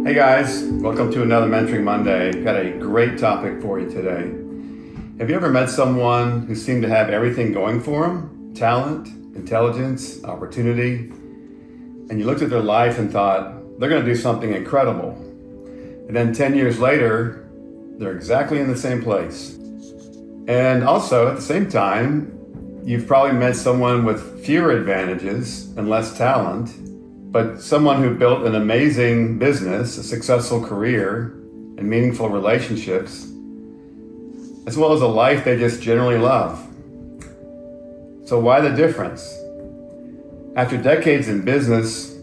Hey guys, welcome to another Mentoring Monday. Got a great topic for you today. Have you ever met someone who seemed to have everything going for them? Talent, intelligence, opportunity. And you looked at their life and thought, they're going to do something incredible. And then 10 years later, they're exactly in the same place. And also, at the same time, you've probably met someone with fewer advantages and less talent, but someone who built an amazing business, a successful career, and meaningful relationships, as well as a life they just generally love. So why the difference? After decades in business,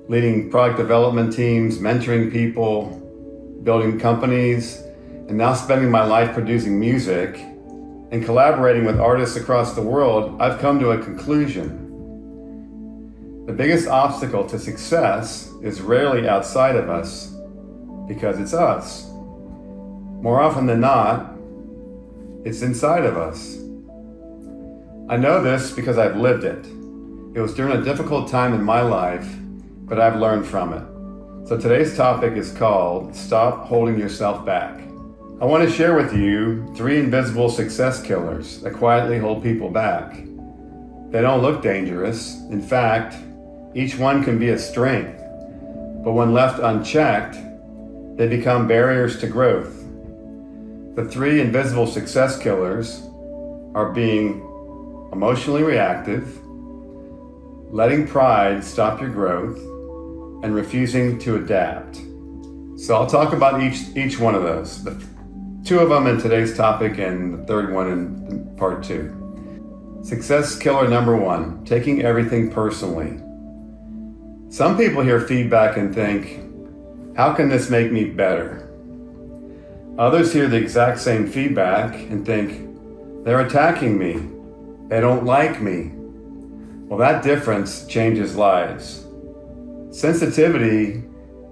leading product development teams, mentoring people, building companies, and now spending my life producing music and collaborating with artists across the world, I've come to a conclusion. The biggest obstacle to success is rarely outside of us, because it's us. More often than not, it's inside of us. I know this because I've lived it. It was during a difficult time in my life, but I've learned from it. So today's topic is called Stop Holding Yourself Back. I want to share with you 3 invisible success killers that quietly hold people back. They don't look dangerous. In fact, each one can be a strength, but when left unchecked, they become barriers to growth. The 3 invisible success killers are being emotionally reactive, letting pride stop your growth, and refusing to adapt. So I'll talk about each one of those. The 2 of them in today's topic and the 3rd one in part 2. Success killer number 1, taking everything personally. Some people hear feedback and think, how can this make me better? Others hear the exact same feedback and think, they're attacking me. They don't like me. Well, that difference changes lives. Sensitivity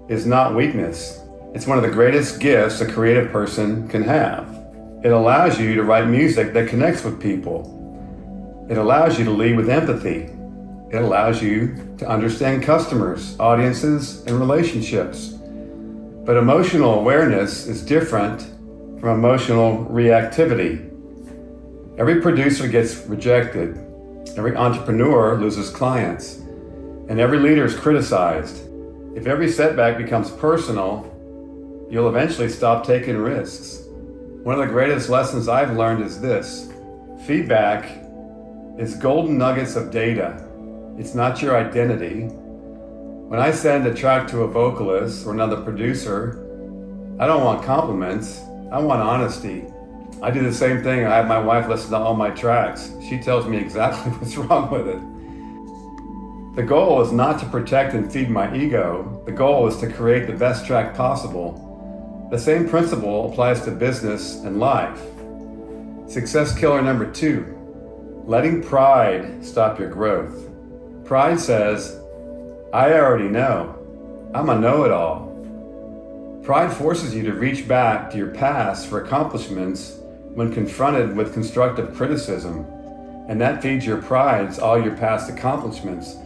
is not weakness. It's one of the greatest gifts a creative person can have. It allows you to write music that connects with people. It allows you to lead with empathy. It allows you to understand customers, audiences, and relationships. But emotional awareness is different from emotional reactivity. Every producer gets rejected. Every entrepreneur loses clients. And every leader is criticized. If every setback becomes personal, you'll eventually stop taking risks. One of the greatest lessons I've learned is this: feedback is golden nuggets of data. It's not your identity. When I send a track to a vocalist or another producer, I don't want compliments. I want honesty. I do the same thing. I have my wife listen to all my tracks. She tells me exactly what's wrong with it. The goal is not to protect and feed my ego. The goal is to create the best track possible. The same principle applies to business and life. Success killer number 2, letting pride stop your growth. Pride says, I already know. I'm a know-it-all. Pride forces you to reach back to your past for accomplishments when confronted with constructive criticism, and that feeds your pride, all your past accomplishments.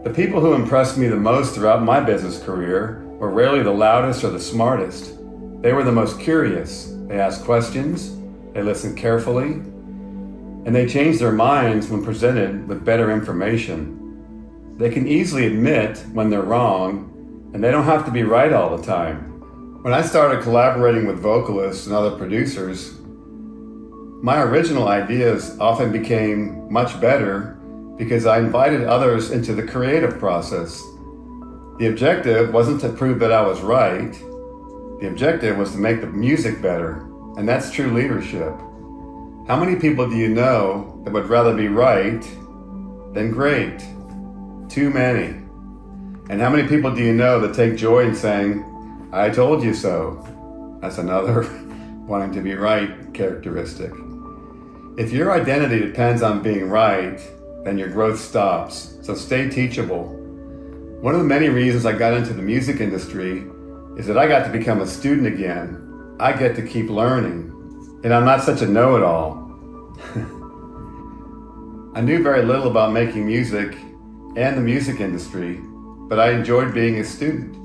The people who impressed me the most throughout my business career were rarely the loudest or the smartest. They were the most curious. They asked questions, they listened carefully, and they changed their minds when presented with better information. They can easily admit when they're wrong, and they don't have to be right all the time. When I started collaborating with vocalists and other producers, my original ideas often became much better because I invited others into the creative process. The objective wasn't to prove that I was right. The objective was to make the music better, and that's true leadership. How many people do you know that would rather be right than great? Too many. And how many people do you know that take joy in saying, I told you so? That's another wanting to be right characteristic. If your identity depends on being right, then your growth stops. So stay teachable. One of the many reasons I got into the music industry is that I got to become a student again. I get to keep learning. And I'm not such a know-it-all. I knew very little about making music and the music industry, but I enjoyed being a student.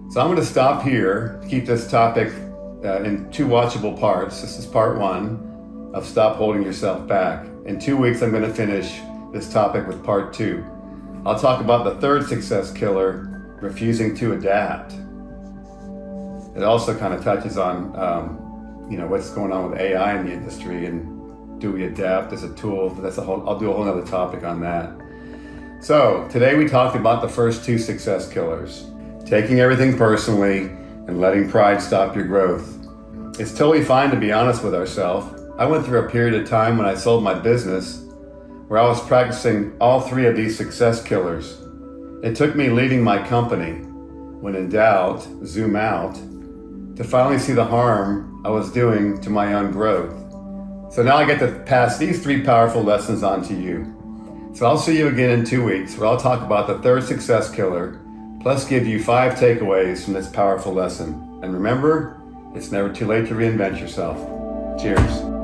So I'm going to stop here, keep this topic in 2 watchable parts. This is part 1 of Stop Holding Yourself Back. In 2 weeks, I'm going to finish this topic with part 2. I'll talk about the 3rd success killer, refusing to adapt. It also kind of touches on, what's going on with AI in the industry and do we adapt as a tool? I'll do a whole other topic on that. So today we talked about the first 2 success killers, taking everything personally and letting pride stop your growth. It's totally fine to be honest with ourselves. I went through a period of time when I sold my business where I was practicing all 3 of these success killers. It took me leaving my company, when in doubt, zoom out, to finally see the harm I was doing to my own growth. So now I get to pass these 3 powerful lessons on to you. So I'll see you again in 2 weeks where I'll talk about the 3rd success killer, plus give you 5 takeaways from this powerful lesson. And remember, it's never too late to reinvent yourself. Cheers.